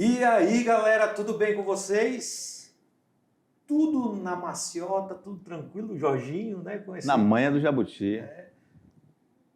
E aí, galera, tudo bem com vocês? Tudo na maciota, tudo tranquilo, Jorginho, né? Na manha do jabuti.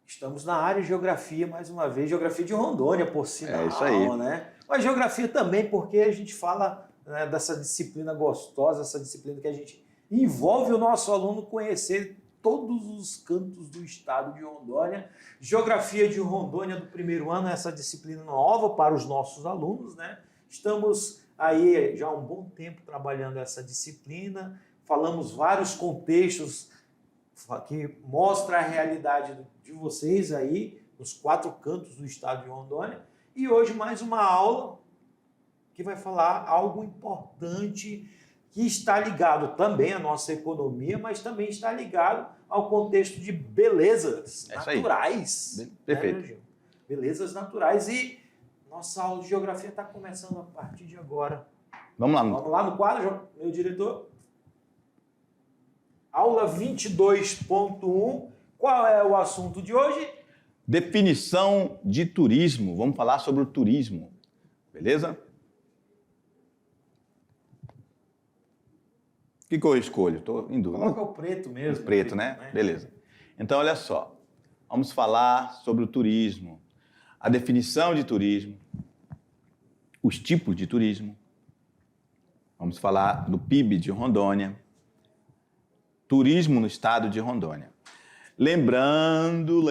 Estamos na área de geografia, mais uma vez, geografia de Rondônia, por sinal, É isso aí. né? Mas geografia também, porque a gente fala, né, dessa disciplina gostosa, essa disciplina que a gente envolve o nosso aluno conhecer todos os cantos do estado de Rondônia. Geografia de Rondônia do primeiro ano, essa disciplina nova para os nossos alunos, né? Estamos aí já há um bom tempo trabalhando essa disciplina, falamos vários contextos que mostram a realidade de vocês aí, nos 4 cantos do estado de Rondônia, e hoje mais uma aula que vai falar algo importante que está ligado também à nossa economia, mas também está ligado ao contexto de belezas naturais. Perfeito. Né, belezas naturais. E nossa aula de geografia está começando a partir de agora. Vamos lá. Vamos lá no quadro, meu diretor. Aula 22.1. Qual é o assunto de hoje? Definição de turismo. Vamos falar sobre o turismo. Beleza? O que eu escolho? Estou em dúvida. Coloca o preto mesmo. O preto, né? Beleza. Então, olha só. Vamos falar sobre o turismo. A definição de turismo. Os tipos de turismo. Vamos falar do PIB de Rondônia. Turismo no estado de Rondônia. Lembrando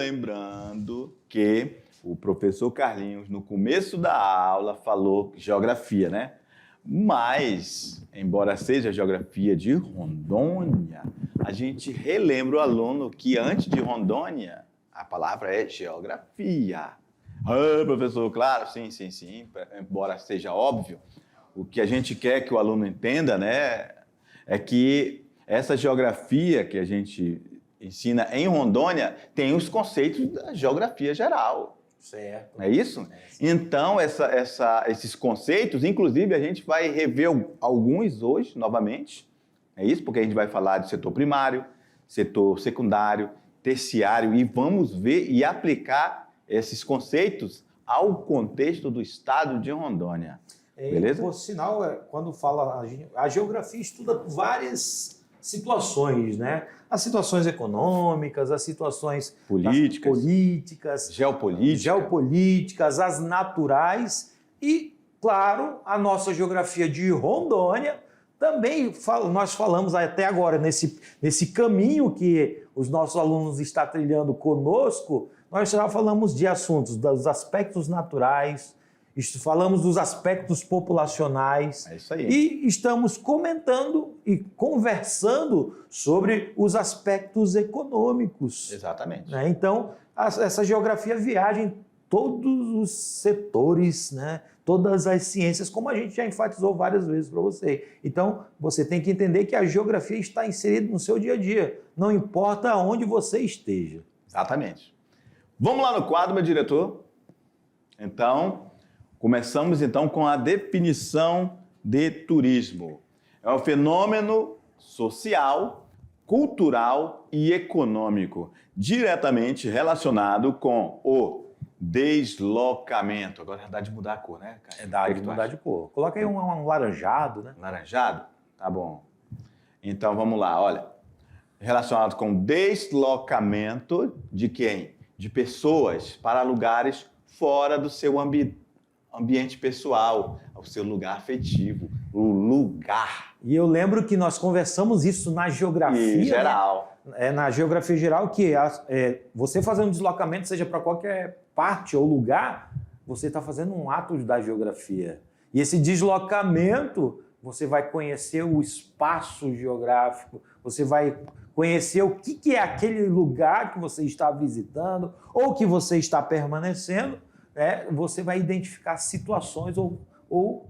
que o professor Carlinhos, no começo da aula, falou geografia, né? Mas, embora seja geografia de Rondônia, a gente relembra o aluno que antes de Rondônia, a palavra é geografia. Ah, professor, claro, sim. Embora seja óbvio, o que a gente quer que o aluno entenda, né, é que essa geografia que a gente ensina em Rondônia tem os conceitos da geografia geral. Certo. Não é isso? Então, esses conceitos, inclusive, a gente vai rever alguns hoje, novamente. É isso? Porque a gente vai falar de setor primário, setor secundário, terciário, e vamos ver e aplicar esses conceitos ao contexto do estado de Rondônia. Beleza? Por sinal, quando fala a geografia estuda várias situações, né? As situações econômicas, as situações políticas, geopolíticas, as naturais e, claro, a nossa geografia de Rondônia. Também nós falamos até agora nesse caminho que os nossos alunos estão trilhando conosco, nós já falamos de assuntos dos aspectos naturais, falamos dos aspectos populacionais. É isso aí. E estamos comentando e conversando sobre os aspectos econômicos. Exatamente. Né? Então, essa geografia viaja em todos os setores, né? Todas as ciências, como a gente já enfatizou várias vezes para você. Então, você tem que entender que a geografia está inserida no seu dia a dia, não importa onde você esteja. Exatamente. Vamos lá no quadro, meu diretor? Então, começamos então com a definição de turismo. É um fenômeno social, cultural e econômico, diretamente relacionado com o deslocamento. Agora é dá de mudar a cor, né, cara? É dá de mudar de cor. Coloca aí um laranjado, né? Laranjado? Tá bom. Então vamos lá, olha. Relacionado com deslocamento de quem? De pessoas para lugares fora do seu ambiente pessoal, ao seu lugar afetivo, o lugar. E eu lembro que nós conversamos isso na geografia. Em geral. Né? Na geografia geral, que você fazer um deslocamento, seja para qualquer parte ou lugar, você está fazendo um ato da geografia. E esse deslocamento, você vai conhecer o espaço geográfico, você vai conhecer o que é aquele lugar que você está visitando ou que você está permanecendo. Você vai identificar situações ou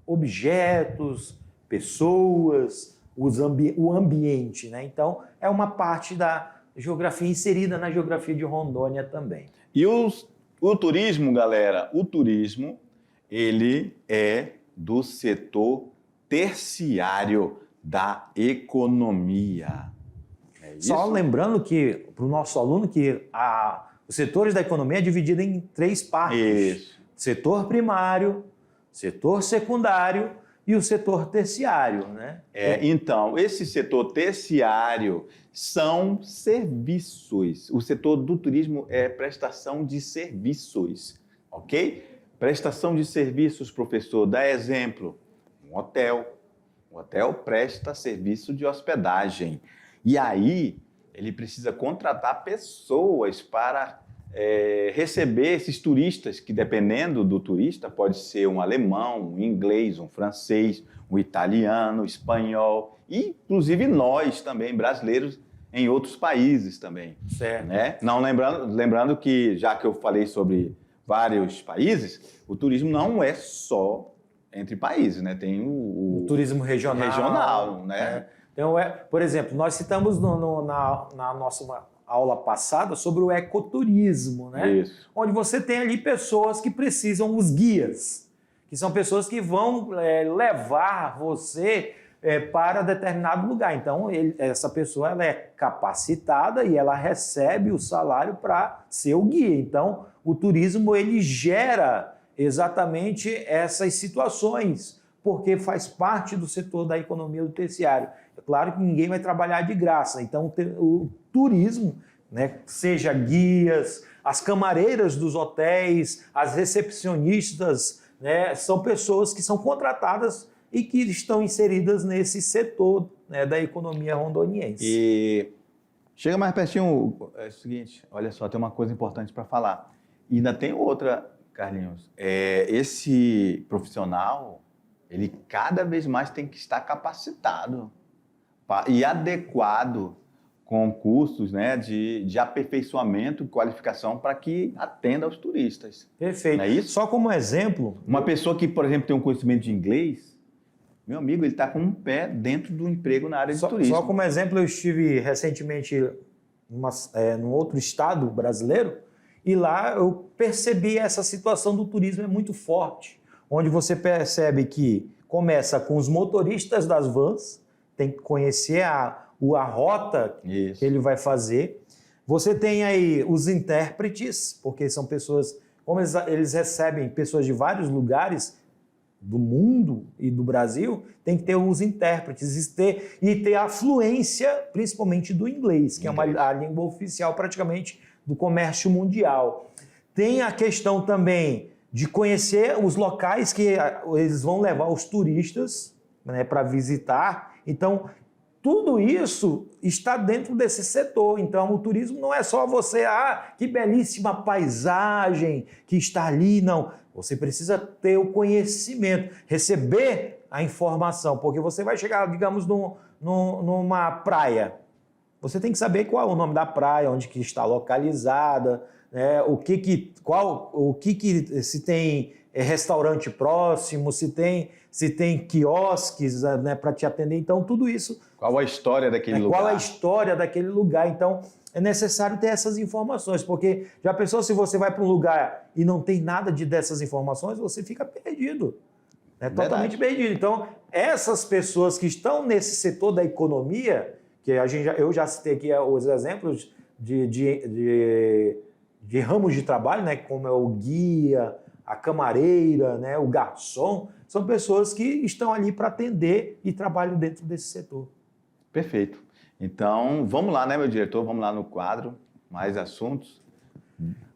objetos, pessoas, o ambiente. Né? Então, é uma parte da geografia inserida na geografia de Rondônia também. E o turismo, galera, ele é do setor terciário da economia. É isso? Só lembrando que, para o nosso aluno, que os setores da economia é dividido em 3 partes. Isso. Setor primário, setor secundário e o setor terciário, né? Então, esse setor terciário são serviços. O setor do turismo é prestação de serviços, ok? Prestação de serviços, professor, dá exemplo. Um hotel. O hotel presta serviço de hospedagem. E aí, ele precisa contratar pessoas para receber esses turistas, que dependendo do turista, pode ser um alemão, um inglês, um francês, um italiano, um espanhol, e inclusive nós também, brasileiros, em outros países também. Certo. Né? Não, lembrando que, já que eu falei sobre vários países, o turismo não é só entre países, né? Tem o turismo regional. Né? Então, por exemplo, nós citamos na nossa aula passada sobre o ecoturismo, né? Isso. Onde você tem ali pessoas que precisam, os guias, que são pessoas que vão levar você para determinado lugar. Então, essa pessoa ela é capacitada e ela recebe o salário para ser o guia. Então, o turismo ele gera exatamente essas situações, porque faz parte do setor da economia do terciário. É claro que ninguém vai trabalhar de graça, então o turismo, né, seja guias, as camareiras dos hotéis, as recepcionistas, né, são pessoas que são contratadas e que estão inseridas nesse setor, né, da economia rondoniense. E chega mais pertinho, é o seguinte, olha só, tem uma coisa importante para falar. E ainda tem outra, Carlinhos. Esse profissional, ele cada vez mais tem que estar capacitado e adequado com cursos, né, de aperfeiçoamento e qualificação para que atenda aos turistas. Perfeito. Não é isso? Só como exemplo... Uma pessoa que, por exemplo, tem um conhecimento de inglês, meu amigo, ele está com um pé dentro do emprego na área de turismo. Só como exemplo, eu estive recentemente num outro estado brasileiro e lá eu percebi essa situação do turismo é muito forte, onde você percebe que começa com os motoristas das vans, tem que conhecer a rota Isso. que ele vai fazer. Você tem aí os intérpretes, porque são pessoas, como eles recebem pessoas de vários lugares do mundo e do Brasil, tem que ter os intérpretes e ter a fluência, principalmente do inglês, que é a língua oficial praticamente do comércio mundial. Tem a questão também de conhecer os locais que eles vão levar os turistas, né, para visitar. Então, tudo isso está dentro desse setor. Então, o turismo não é só você, que belíssima paisagem que está ali, não. Você precisa ter o conhecimento, receber a informação, porque você vai chegar, digamos, numa praia. Você tem que saber qual é o nome da praia, onde que está localizada, né, se tem restaurante próximo, se tem quiosques, né, para te atender. Então, tudo isso... Qual a história daquele lugar? Qual a história daquele lugar. Então, é necessário ter essas informações, porque já pensou se você vai para um lugar e não tem nada dessas informações, você fica perdido. Né? Totalmente perdido. Então, essas pessoas que estão nesse setor da economia, que eu já citei aqui os exemplos de ramos de trabalho, né, como é o guia, a camareira, né, o garçom, são pessoas que estão ali para atender e trabalham dentro desse setor. Perfeito. Então, vamos lá, né, meu diretor? Vamos lá no quadro, mais assuntos.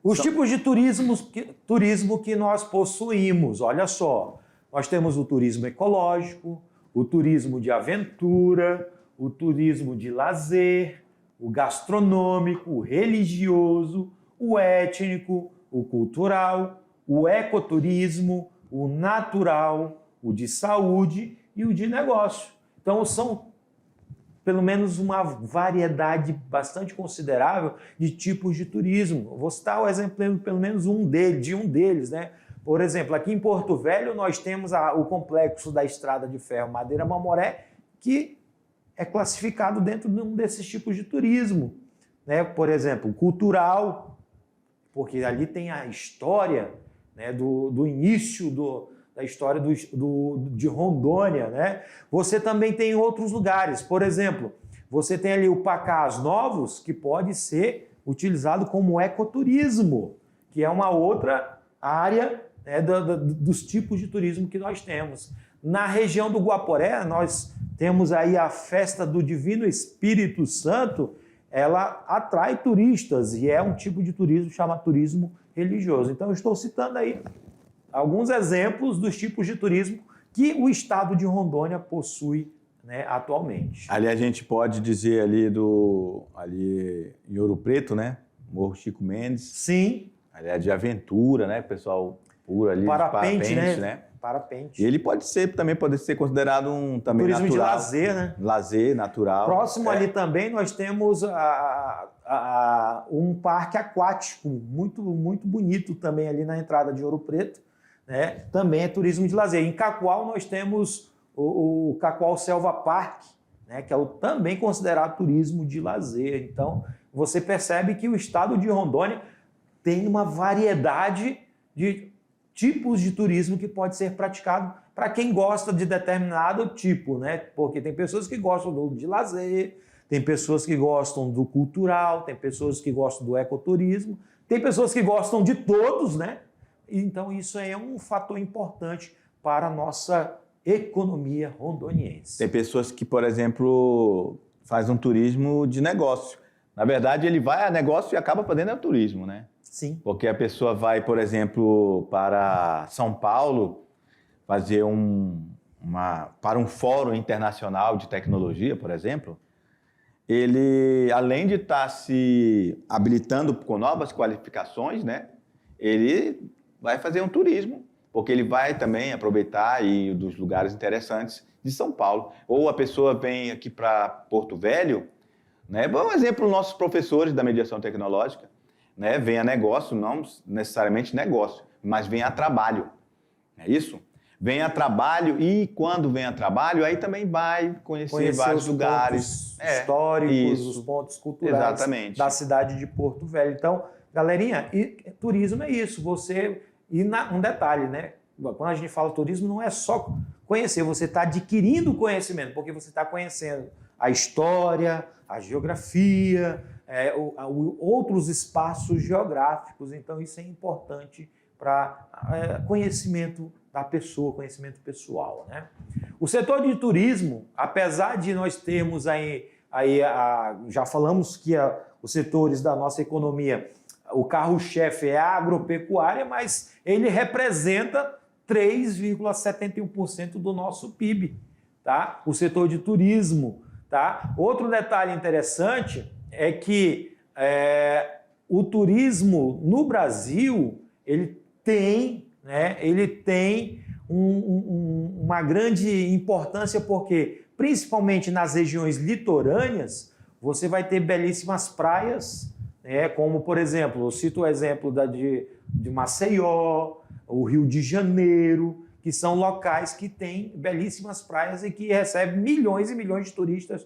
Os tipos de turismo que nós possuímos, olha só, nós temos o turismo ecológico, o turismo de aventura, o turismo de lazer, o gastronômico, o religioso, o étnico, o cultural, o ecoturismo, o natural, o de saúde e o de negócio. Então, são pelo menos uma variedade bastante considerável de tipos de turismo. Vou citar o exemplo, pelo menos de um deles, né? Por exemplo, aqui em Porto Velho nós temos o complexo da Estrada de Ferro Madeira Mamoré, que é classificado dentro de um desses tipos de turismo, né? Por exemplo, cultural, porque ali tem a história, né, do início da história de Rondônia, né? Você também tem outros lugares, por exemplo, você tem ali o Pacás Novos, que pode ser utilizado como ecoturismo, que é uma outra área né, dos tipos de turismo que nós temos. Na região do Guaporé, nós temos aí a festa do Divino Espírito Santo, ela atrai turistas e é um tipo de turismo chamado turismo religioso. Então, eu estou citando aí alguns exemplos dos tipos de turismo que o estado de Rondônia possui, né, atualmente. Ali a gente pode dizer ali em Ouro Preto, né? Morro Chico Mendes. Sim. Ali é de aventura, né? O pessoal pula ali Parapente, de parapente, né? Parapente. E ele também pode ser considerado também turismo natural. de lazer, né? Lazer, natural. Próximo ali também nós temos um parque aquático muito, muito bonito também ali na entrada de Ouro Preto, né? Também é turismo de lazer. Em Cacoal nós temos o Cacoal Selva Park, né? Que é também considerado turismo de lazer. Então você percebe que o estado de Rondônia tem uma variedade de tipos de turismo que pode ser praticado para quem gosta de determinado tipo, né? Porque tem pessoas que gostam de lazer, tem pessoas que gostam do cultural, tem pessoas que gostam do ecoturismo, tem pessoas que gostam de todos, né? Então isso é um fator importante para a nossa economia rondoniense. Tem pessoas que, por exemplo, faz um turismo de negócio. Na verdade, ele vai a negócio e acaba fazendo turismo, né? Sim. Porque a pessoa vai, por exemplo, para São Paulo fazer para um fórum internacional de tecnologia, por exemplo, ele, além de estar se habilitando com novas qualificações, né, ele vai fazer um turismo, porque ele vai também aproveitar e dos lugares interessantes de São Paulo. Ou a pessoa vem aqui para Porto Velho, né, por exemplo, nossos professores da mediação tecnológica, né, vem a negócio, não necessariamente negócio, mas vem a trabalho, é isso? Vem a trabalho e quando vem a trabalho, aí também vai conhecer vários lugares históricos, os pontos culturais da cidade de Porto Velho. Então, galerinha, turismo é isso, um detalhe, né? Quando a gente fala turismo, não é só conhecer, você está adquirindo conhecimento, porque você está conhecendo a história, a geografia, outros espaços geográficos. Então, isso é importante para conhecimento da pessoa, conhecimento pessoal, né? O setor de turismo, apesar de nós termos já falamos que os setores da nossa economia, o carro-chefe é a agropecuária, mas ele representa 3,71% do nosso PIB, tá? O setor de turismo, tá? Outro detalhe interessante é que o turismo no Brasil, ele tem uma grande importância porque, principalmente nas regiões litorâneas, você vai ter belíssimas praias, né, como, por exemplo, eu cito o exemplo de Maceió, o Rio de Janeiro, que são locais que têm belíssimas praias e que recebem milhões e milhões de turistas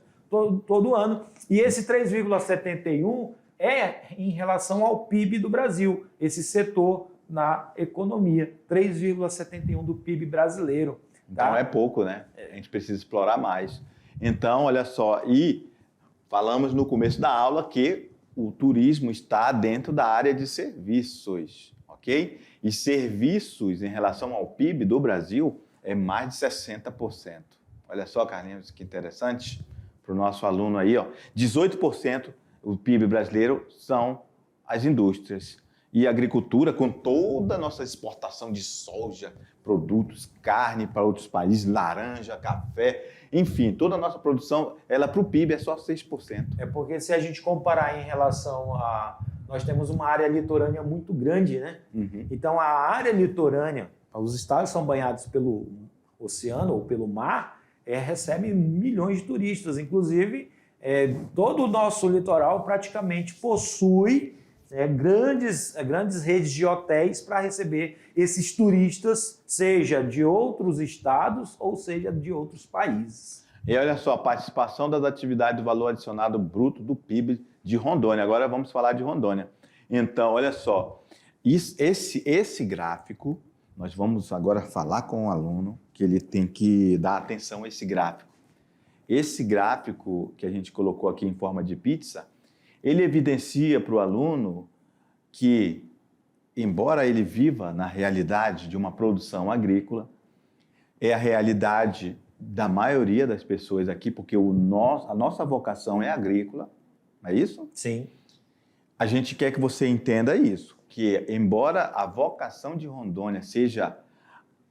todo ano. E esse 3,71 é em relação ao PIB do Brasil, esse setor na economia, 3,71 do PIB brasileiro. Tá? Então é pouco, né? A gente precisa explorar mais. Então, olha só, e falamos no começo da aula que o turismo está dentro da área de serviços, ok? E serviços em relação ao PIB do Brasil é mais de 60%. Olha só, Carlinhos, que interessante para o nosso aluno aí, ó. 18% do PIB brasileiro são as indústrias. E a agricultura, com toda a nossa exportação de soja, produtos, carne para outros países, laranja, café, enfim, toda a nossa produção, ela para o PIB é só 6%. É porque se a gente comparar em relação a... Nós temos uma área litorânea muito grande, né? Uhum. Então, a área litorânea, os estados são banhados pelo oceano ou pelo mar, recebe milhões de turistas. Inclusive, todo o nosso litoral praticamente possui grandes redes de hotéis para receber esses turistas, seja de outros estados ou seja de outros países. E olha só, a participação das atividades do valor adicionado bruto do PIB de Rondônia. Agora vamos falar de Rondônia. Então, olha só, esse gráfico, nós vamos agora falar com o aluno que ele tem que dar atenção a esse gráfico. Esse gráfico que a gente colocou aqui em forma de pizza, ele evidencia para o aluno que embora ele viva na realidade de uma produção agrícola, é a realidade da maioria das pessoas aqui, porque a nossa vocação é agrícola, não é isso? Sim. A gente quer que você entenda isso, que embora a vocação de Rondônia seja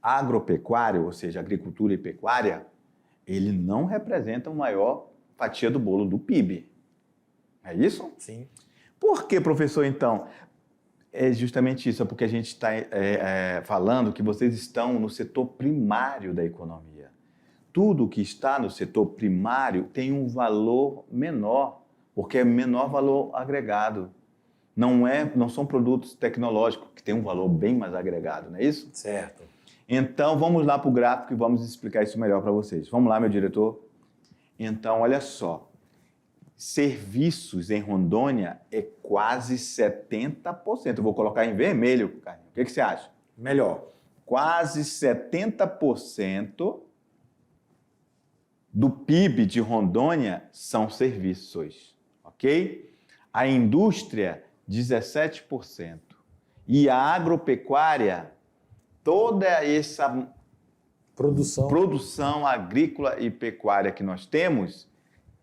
agropecuária, ou seja, agricultura e pecuária, ele não representa a maior fatia do bolo do PIB. É isso? Sim. Por que, professor, então? É justamente isso, é porque a gente está falando que vocês estão no setor primário da economia. Tudo que está no setor primário tem um valor menor, porque é menor valor agregado. Não são produtos tecnológicos que têm um valor bem mais agregado, não é isso? Certo. Então, vamos lá para o gráfico e vamos explicar isso melhor para vocês. Vamos lá, meu diretor? Então, olha só. Serviços em Rondônia é quase 70%. Eu vou colocar em vermelho, Carlinhos. O que você acha? Melhor. Quase 70% do PIB de Rondônia são serviços, ok? A indústria, 17%. E a agropecuária, toda essa produção agrícola e pecuária que nós temos,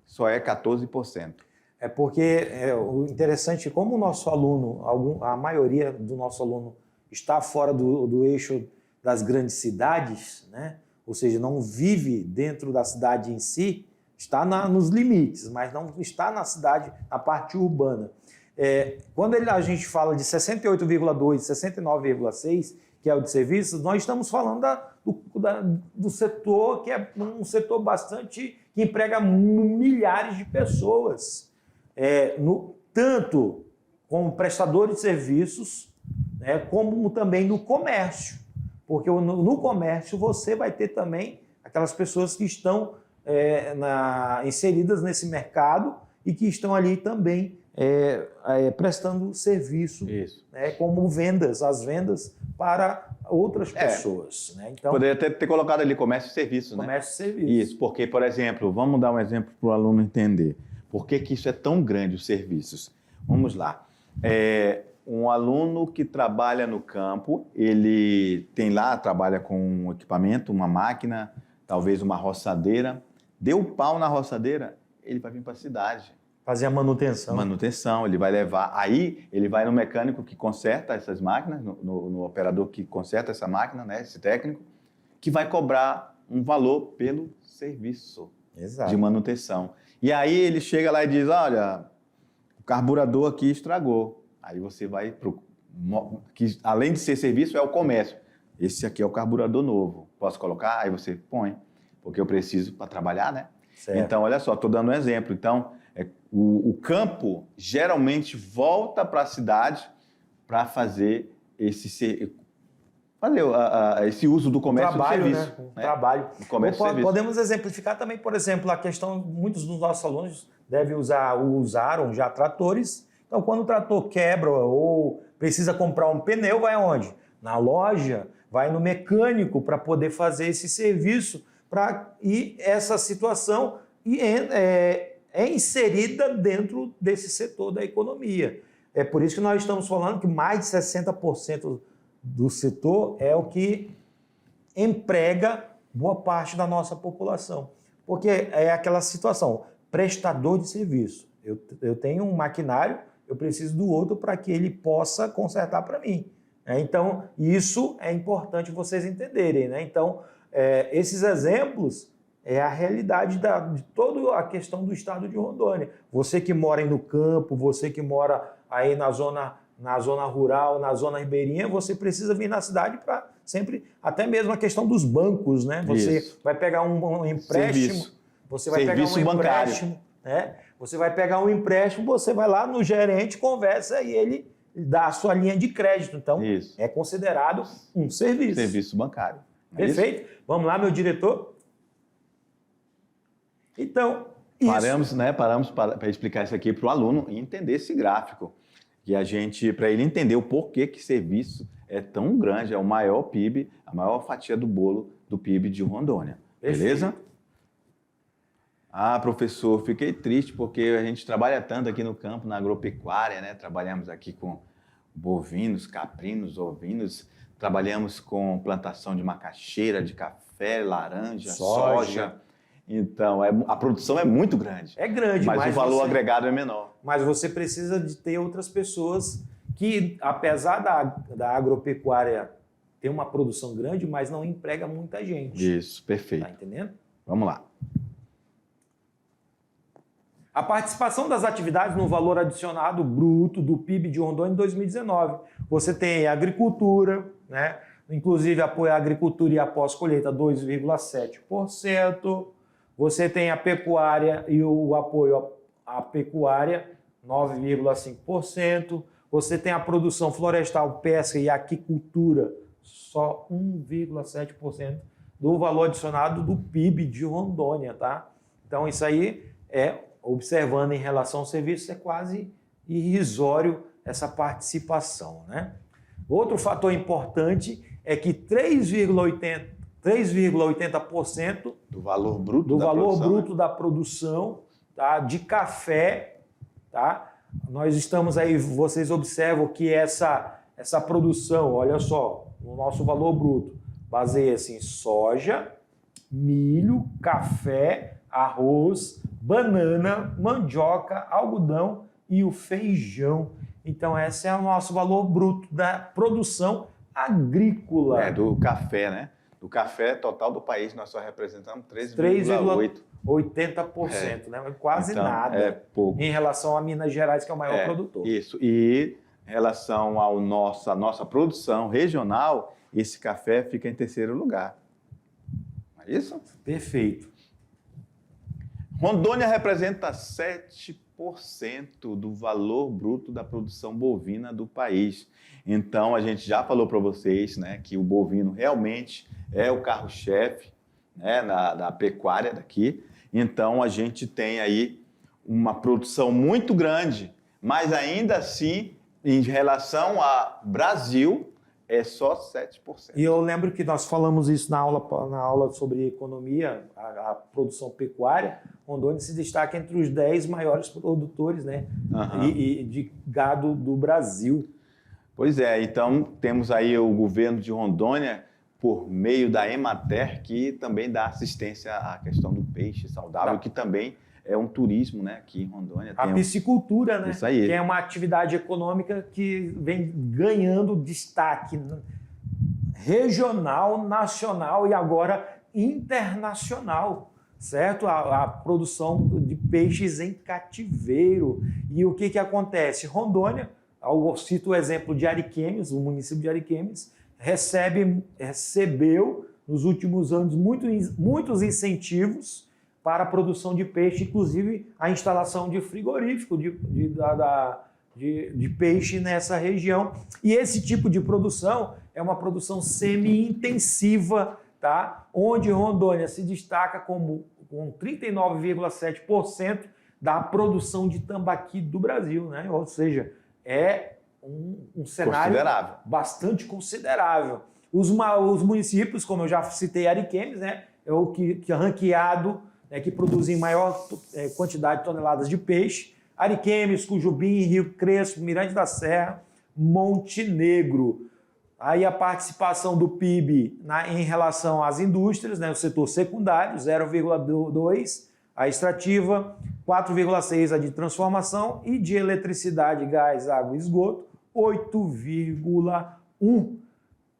só é 14%. É porque o interessante é como o nosso aluno, a maioria do nosso aluno está fora do eixo das grandes cidades, né? Ou seja, não vive dentro da cidade em si, está nos limites, mas não está na cidade, na parte urbana. Quando a gente fala de 68,2%, 69,6%, que é o de serviços, nós estamos falando do setor que é um setor bastante que emprega milhares de pessoas, tanto como prestadores de serviços, né, como também no comércio. Porque no comércio você vai ter também aquelas pessoas que estão inseridas nesse mercado e que estão ali também prestando serviço, como as vendas para outras pessoas. Né? Então, poderia ter colocado ali comércio e serviço, né? Comércio e serviço. Isso, porque, por exemplo, vamos dar um exemplo para o aluno entender. Por que isso é tão grande, os serviços? Vamos lá. Um aluno que trabalha no campo, ele trabalha com um equipamento, uma máquina, talvez uma roçadeira. Deu pau na roçadeira, ele vai vir para a cidade. Fazer a manutenção. Manutenção, ele vai levar. Aí ele vai no mecânico que conserta essas máquinas, no operador que conserta essa máquina, né, esse técnico, que vai cobrar um valor pelo serviço de manutenção. E aí ele chega lá e diz, olha, o carburador aqui estragou. Aí você vai que além de ser serviço, é o comércio. Esse aqui é o carburador novo. Posso colocar? Aí você põe, porque eu preciso para trabalhar, né? Certo. Então, olha só, estou dando um exemplo. Então, o campo geralmente volta para a cidade para fazer esse uso do comércio e serviço. Né? Trabalho. Podemos exemplificar também, por exemplo, a questão, muitos dos nossos alunos usaram já tratores. Então, quando o trator quebra ou precisa comprar um pneu, vai aonde? Na loja, vai no mecânico para poder fazer esse serviço, e essa situação é inserida dentro desse setor da economia. É por isso que nós estamos falando que mais de 60% do setor é o que emprega boa parte da nossa população. Porque é aquela situação, prestador de serviço. Eu tenho um maquinário, eu preciso do outro para que ele possa consertar para mim. Então, isso é importante vocês entenderem. Né? Então, esses exemplos é a realidade de toda a questão do estado de Rondônia. Você que mora aí no campo, você que mora aí na zona rural, na zona ribeirinha, você precisa vir na cidade para sempre, até mesmo a questão dos bancos, né? Você vai pegar um empréstimo, serviço. Você vai pegar um empréstimo, né? Você vai pegar um empréstimo, você vai lá no gerente, conversa e ele dá a sua linha de crédito. Então, é considerado um serviço. Serviço bancário. Perfeito? Vamos lá, meu diretor. Então, Paramos para explicar isso aqui para o aluno e entender esse gráfico. E para ele entender o porquê que serviço é tão grande, é o maior PIB, a maior fatia do bolo do PIB de Rondônia. Beleza? Perfeito. Ah, professor, fiquei triste porque a gente trabalha tanto aqui no campo, na agropecuária, né? Trabalhamos aqui com bovinos, caprinos, ovinos. Trabalhamos com plantação de macaxeira, de café, laranja, soja. Então, a produção é muito grande. É grande, mas o valor agregado é menor. Mas você precisa de ter outras pessoas que, apesar da agropecuária ter uma produção grande, mas não emprega muita gente. Isso, perfeito. Tá entendendo? Vamos lá. A participação das atividades no valor adicionado bruto do PIB de Rondônia em 2019. Você tem a agricultura, né? Inclusive apoio à agricultura e a pós-colheita 2,7%. Você tem a pecuária e o apoio à pecuária 9,5%. Você tem a produção florestal, pesca e aquicultura só 1,7% do valor adicionado do PIB de Rondônia, tá? Então isso aí observando em relação ao serviço, é quase irrisório essa participação, né? Outro fator importante é que 3,80% do valor bruto da produção, tá, de café, tá? Nós estamos aí, vocês observam que essa produção, olha só, o nosso valor bruto baseia-se em soja, milho, café, arroz, banana, mandioca, algodão e o feijão. Então, esse é o nosso valor bruto da produção agrícola. Do café, né? Do café total do país, nós só representamos 3,8%. 80%, né? Quase então, nada. É pouco. Em relação a Minas Gerais, que é o maior produtor. Isso. E em relação à nossa produção regional, esse café fica em terceiro lugar. Não é isso? Perfeito. Rondônia representa 7% do valor bruto da produção bovina do país. Então, a gente já falou para vocês, né, que o bovino realmente é o carro-chefe, né, da pecuária daqui. Então, a gente tem aí uma produção muito grande, mas ainda assim, em relação ao Brasil, é só 7%. E eu lembro que nós falamos isso na aula sobre economia, a produção pecuária. Rondônia se destaca entre os 10 maiores produtores, né, e de gado do Brasil. Pois é, então temos aí o governo de Rondônia, por meio da Emater, que também dá assistência à questão do peixe saudável, que também é um turismo, né, aqui em Rondônia. A piscicultura, né, isso aí. Que é uma atividade econômica que vem ganhando destaque regional, nacional e agora internacional, certo? A produção de peixes em cativeiro. E o que acontece? Rondônia, eu cito o exemplo de Ariquemes, o município de Ariquemes, recebeu nos últimos anos muitos incentivos para a produção de peixe, inclusive a instalação de frigorífico de peixe nessa região. E esse tipo de produção é uma produção semi-intensiva, tá? Onde Rondônia se destaca com 39,7% da produção de tambaqui do Brasil, né? Ou seja, é um cenário bastante considerável. Os municípios, como eu já citei, Ariquemes, né? É o que é ranqueado, que produzem maior quantidade de toneladas de peixe. Ariquemes, Cujubim, Rio Crespo, Mirante da Serra, Montenegro. Aí a participação do PIB em relação às indústrias, né, o setor secundário, 0,2%, a extrativa, 4,6% a de transformação e de eletricidade, gás, água e esgoto, 8,1%.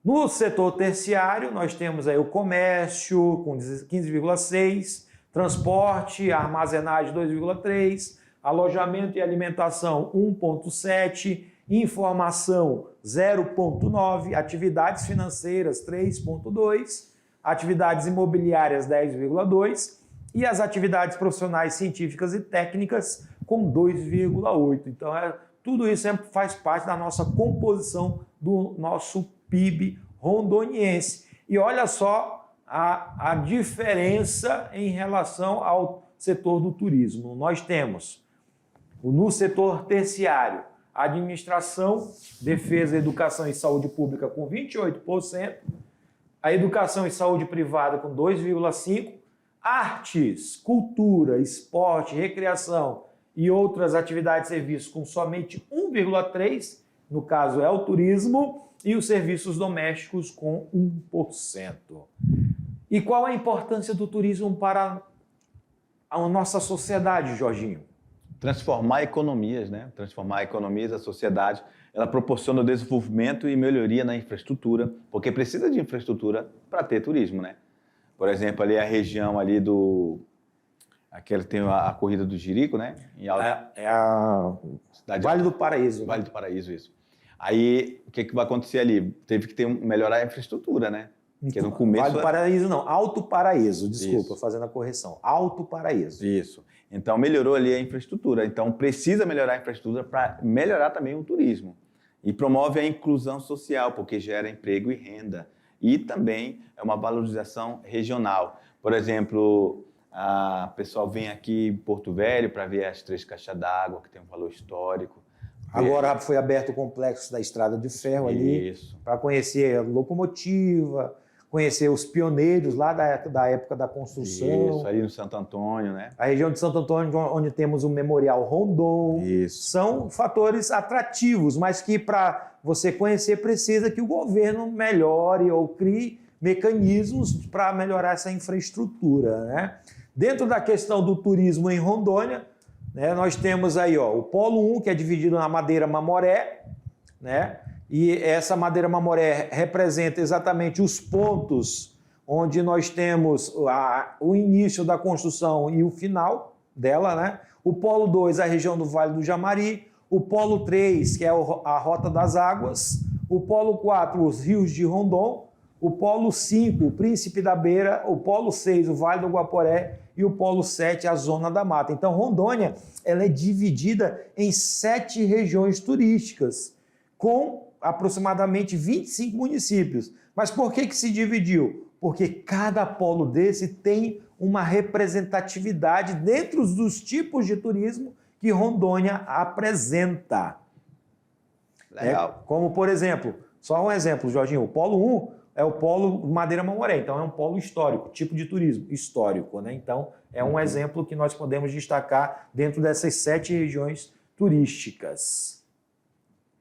No setor terciário, nós temos aí o comércio com 15,6%, transporte, armazenagem 2,3%, alojamento e alimentação 1,7%, informação 0,9%, atividades financeiras 3,2%, atividades imobiliárias 10,2% e as atividades profissionais científicas e técnicas com 2,8%. Então, tudo isso faz parte da nossa composição do nosso PIB rondoniense. E olha só a diferença em relação ao setor do turismo. Nós temos, no setor terciário, administração, defesa, educação e saúde pública com 28%, a educação e saúde privada com 2,5%, artes, cultura, esporte, recreação e outras atividades e serviços com somente 1,3%, no caso é o turismo, e os serviços domésticos com 1%. E qual a importância do turismo para a nossa sociedade, Jorginho? Transformar economias, né? Transformar economias, a sociedade, ela proporciona o desenvolvimento e melhoria na infraestrutura, porque precisa de infraestrutura para ter turismo, né? Por exemplo, ali a região ali aquela tem a corrida do Jerico, né? É a Vale do Paraíso. Vale do Paraíso, isso. Aí, o que vai acontecer ali? Teve que melhorar a infraestrutura, né? Porque no começo... Vale do Paraíso não, Alto Paraíso, desculpa, Isso. fazendo a correção. Alto Paraíso. Isso. Então, melhorou ali a infraestrutura. Então, precisa melhorar a infraestrutura para melhorar também o turismo. E promove a inclusão social, porque gera emprego e renda. E também é uma valorização regional. Por exemplo, o pessoal vem aqui em Porto Velho para ver as 3 caixas d'água, que tem um valor histórico. Agora foi aberto o complexo da Estrada de Ferro ali, para conhecer a locomotiva, conhecer os pioneiros lá da época da construção. Isso, ali no Santo Antônio, né? A região de Santo Antônio, onde temos o Memorial Rondon. Isso. São fatores atrativos, mas que para você conhecer precisa que o governo melhore ou crie mecanismos para melhorar essa infraestrutura, né? Dentro da questão do turismo em Rondônia, né, nós temos aí o Polo 1, que é dividido na Madeira Mamoré, né? E essa Madeira Mamoré representa exatamente os pontos onde nós temos o início da construção e o final dela, né? O Polo 2, a região do Vale do Jamari, o Polo 3, que é a Rota das Águas, o Polo 4, os rios de Rondon, o Polo 5, o Príncipe da Beira, o Polo 6, o Vale do Guaporé, e o Polo 7, a Zona da Mata. Então, Rondônia ela é dividida em 7 regiões turísticas, com aproximadamente 25 municípios. Mas por que se dividiu? Porque cada polo desse tem uma representatividade dentro dos tipos de turismo que Rondônia apresenta. Legal. Como, por exemplo, só um exemplo, Jorginho, o Polo 1 é o polo Madeira Mamoré, então é um polo histórico, tipo de turismo histórico, né? Então é um exemplo que nós podemos destacar dentro dessas 7 regiões turísticas.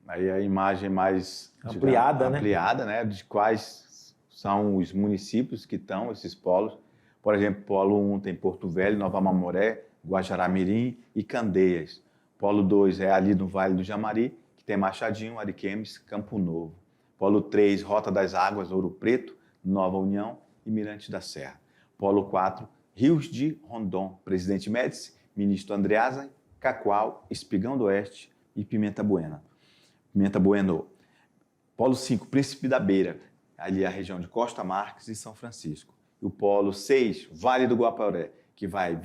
Aí a imagem mais ampliada, né? De quais são os municípios que estão, esses polos. Por exemplo, Polo 1 tem Porto Velho, Nova Mamoré, Guajará-Mirim e Candeias. Polo 2 é ali no Vale do Jamari, que tem Machadinho, Ariquemes, Campo Novo. Polo 3, Rota das Águas, Ouro Preto, Nova União e Mirante da Serra. Polo 4, Rios de Rondon, Presidente Médici, Ministro Andreasa, Cacoal, Espigão do Oeste e Pimenta Bueno. Polo 5, Príncipe da Beira, ali a região de Costa Marques e São Francisco. E o Polo 6, Vale do Guaporé, que vai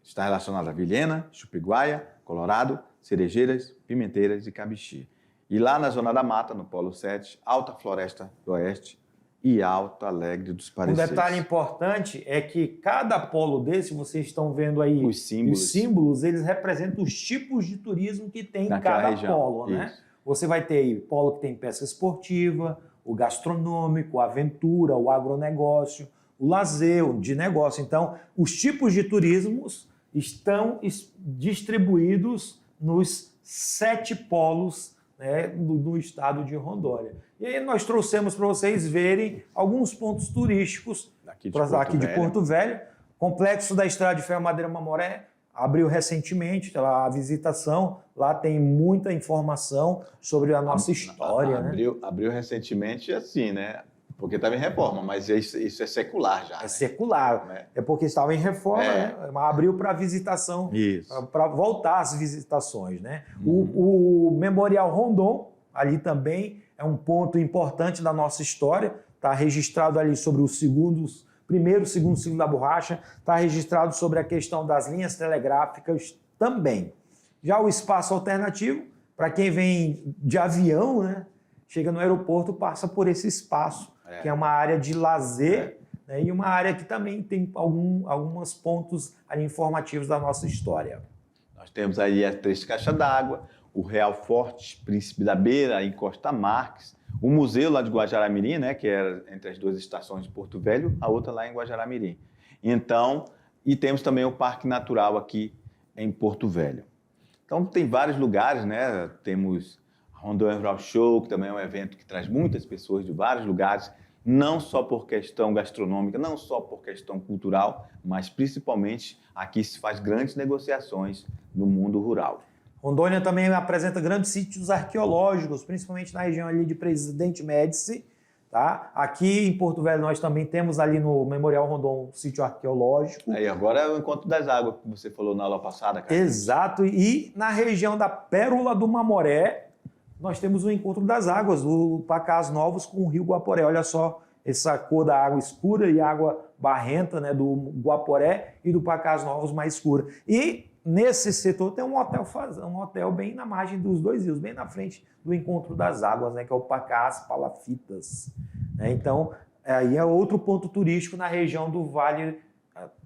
estar relacionado a Vilhena, Chupiguaia, Colorado, Cerejeiras, Pimenteiras e Cabixi. E lá na Zona da Mata, no Polo 7, Alta Floresta do Oeste e Alto Alegre dos Pareceres. Um detalhe importante é que cada polo desse, vocês estão vendo aí, os símbolos eles representam os tipos de turismo que tem em naquela cada região. polo, né? Você vai ter aí polo que tem pesca esportiva, o gastronômico, a aventura, o agronegócio, o lazer, o de negócio. Então, os tipos de turismos estão distribuídos nos 7 polos, né, no estado de Rondônia. E aí nós trouxemos para vocês verem alguns pontos turísticos aqui de Porto Velho. Complexo da Estrada de Ferro Madeira Mamoré abriu recentemente a visitação. Lá tem muita informação sobre a nossa história. Abriu recentemente assim, né? Porque estava em reforma, mas isso é secular já. É secular. Né? É porque estava em reforma, né? Abriu para visitação, para voltar às visitações, né? O Memorial Rondon, ali também é um ponto importante da nossa história. Está registrado ali sobre os primeiro, segundo ciclo da borracha. Está registrado sobre a questão das linhas telegráficas também. Já o espaço alternativo, para quem vem de avião, né? Chega no aeroporto, passa por esse espaço, que é uma área de lazer, né, e uma área que também tem alguns pontos ali informativos da nossa história. Nós temos aí as 3 caixas d'água, o Real Forte Príncipe da Beira, em Costa Marques, o museu lá de Guajará-Mirim, né, que era entre as 2 estações de Porto Velho, a outra lá em Guajará-Mirim. Então, e temos também o Parque Natural aqui em Porto Velho. Então, tem vários lugares, né? Temos Rondônia Rural Show, que também é um evento que traz muitas pessoas de vários lugares, não só por questão gastronômica, não só por questão cultural, mas principalmente aqui se faz grandes negociações no mundo rural. Rondônia também apresenta grandes sítios arqueológicos, principalmente na região ali de Presidente Médici. Tá? Aqui em Porto Velho nós também temos ali no Memorial Rondon um sítio arqueológico. Aí agora é o Encontro das Águas, que você falou na aula passada, cara. Exato, e na região da Pérola do Mamoré, nós temos o Encontro das Águas, do Pacás Novos com o Rio Guaporé. Olha só essa cor da água escura e água barrenta, né, do Guaporé e do Pacás Novos mais escura. E nesse setor tem um hotel bem na margem dos dois rios, bem na frente do Encontro das Águas, né, que é o Pacás Palafitas. Né? Então, aí é outro ponto turístico na região do Vale,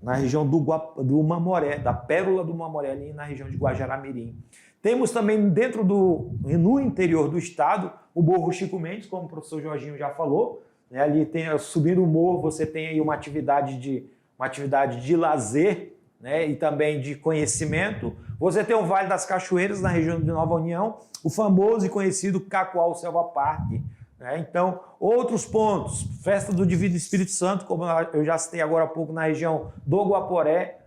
na região do Mamoré, da Pérola do Mamoré, ali na região de Guajará-Mirim. Temos também no interior do estado, o Morro Chico Mendes, como o professor Jorginho já falou. Né? Ali subindo o morro, você tem aí uma atividade de lazer, né, e também de conhecimento. Você tem o Vale das Cachoeiras, na região de Nova União, o famoso e conhecido Cacoal Selva Park. Né? Então, outros pontos, Festa do Divino Espírito Santo, como eu já citei agora há pouco, na região do Guaporé.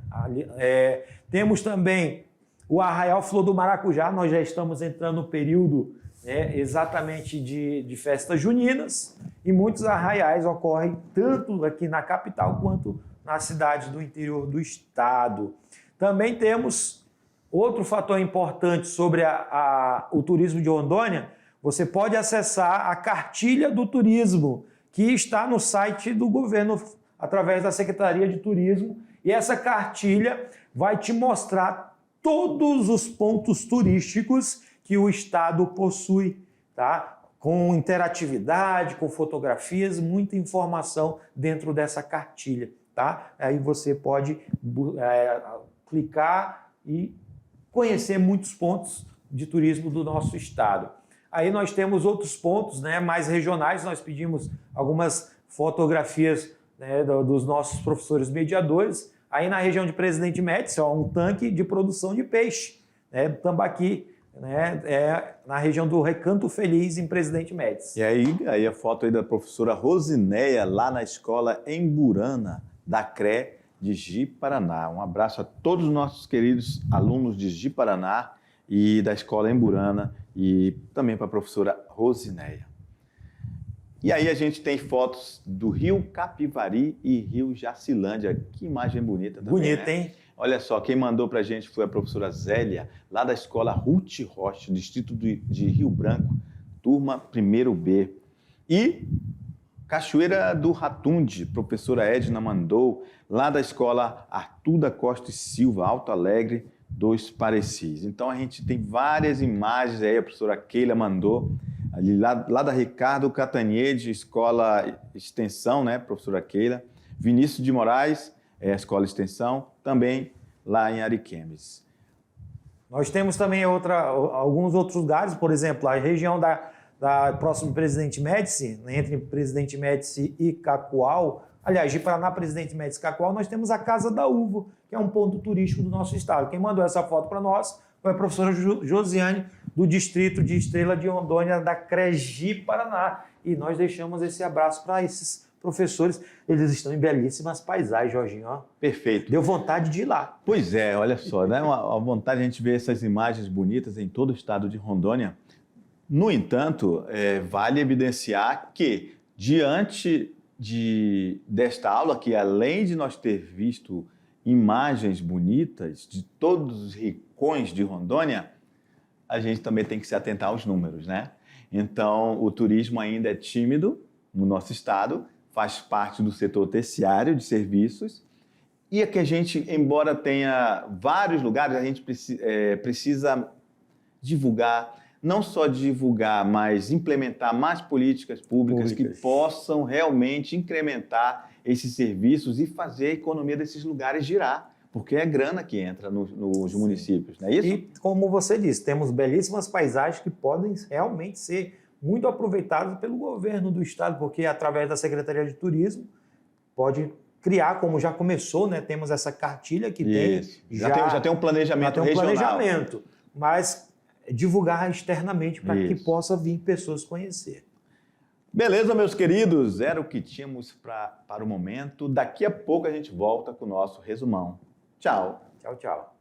Temos também o Arraial Flor do Maracujá, nós já estamos entrando no período exatamente de festas juninas, e muitos arraiais ocorrem tanto aqui na capital quanto na cidade do interior do estado. Também temos outro fator importante sobre o turismo de Rondônia. Você pode acessar a cartilha do turismo, que está no site do governo, através da Secretaria de Turismo, e essa cartilha vai te mostrar todos os pontos turísticos que o estado possui, tá? Com interatividade, com fotografias, muita informação dentro dessa cartilha. Tá? Aí você pode clicar e conhecer muitos pontos de turismo do nosso estado. Aí nós temos outros pontos, né, mais regionais. Nós pedimos algumas fotografias, né, dos nossos professores mediadores. Aí na região de Presidente Médici, um tanque de produção de peixe, né, do tambaqui, né, na região do Recanto Feliz, em Presidente Médici. E aí a foto aí da professora Rosinéia, lá na escola Emburana, da CRE de Ji-Paraná. Um abraço a todos os nossos queridos alunos de Ji-Paraná e da escola Emburana, e também para a professora Rosinéia. E aí a gente tem fotos do Rio Capivari e Rio Jacilândia. Que imagem bonita também, Bonita, né? hein? Olha só, quem mandou para a gente foi a professora Zélia, lá da escola Ruth Rocha, distrito de Rio Branco, turma 1º B. E Cachoeira do Ratunde, professora Edna mandou, lá da escola Arthur da Costa e Silva, Alto Alegre dos Parecis. Então a gente tem várias imagens aí, a professora Keila mandou, ali lá da Ricardo Catanier, de escola Extensão, né, professora Keila. Vinícius de Moraes, escola Extensão, também lá em Ariquemes. Nós temos também alguns outros lugares, por exemplo, a região da próximo Presidente Médici, entre Presidente Médici e Cacoal. Aliás, de Paraná, Presidente Médici e Cacoal, nós temos a Casa da Uva, que é um ponto turístico do nosso estado. Quem mandou essa foto para nós foi a professora Josiane, do Distrito de Estrela de Rondônia, da CREGI Paraná. E nós deixamos esse abraço para esses professores. Eles estão em belíssimas paisagens, Jorginho. Ó. Perfeito. Deu vontade de ir lá. Pois é, olha só, né? Uma vontade de a gente ver essas imagens bonitas em todo o estado de Rondônia. No entanto, vale evidenciar que, diante desta aula, que além de nós ter visto imagens bonitas de todos os rincões de Rondônia, a gente também tem que se atentar aos números, né? Então, o turismo ainda é tímido no nosso estado, faz parte do setor terciário de serviços, e é que a gente, embora tenha vários lugares, a gente precisa divulgar, não só divulgar, mas implementar mais políticas públicas que possam realmente incrementar esses serviços e fazer a economia desses lugares girar, porque é grana que entra nos municípios, não é isso? E, como você disse, temos belíssimas paisagens que podem realmente ser muito aproveitadas pelo governo do estado, porque através da Secretaria de Turismo pode criar, como já começou, né? Temos essa cartilha que isso. tem... Já tem um planejamento regional. Mas divulgar externamente para que Isso. possa vir pessoas conhecer. Beleza, meus queridos? Era o que tínhamos para o momento. Daqui a pouco a gente volta com o nosso resumão. Tchau. Tchau, tchau.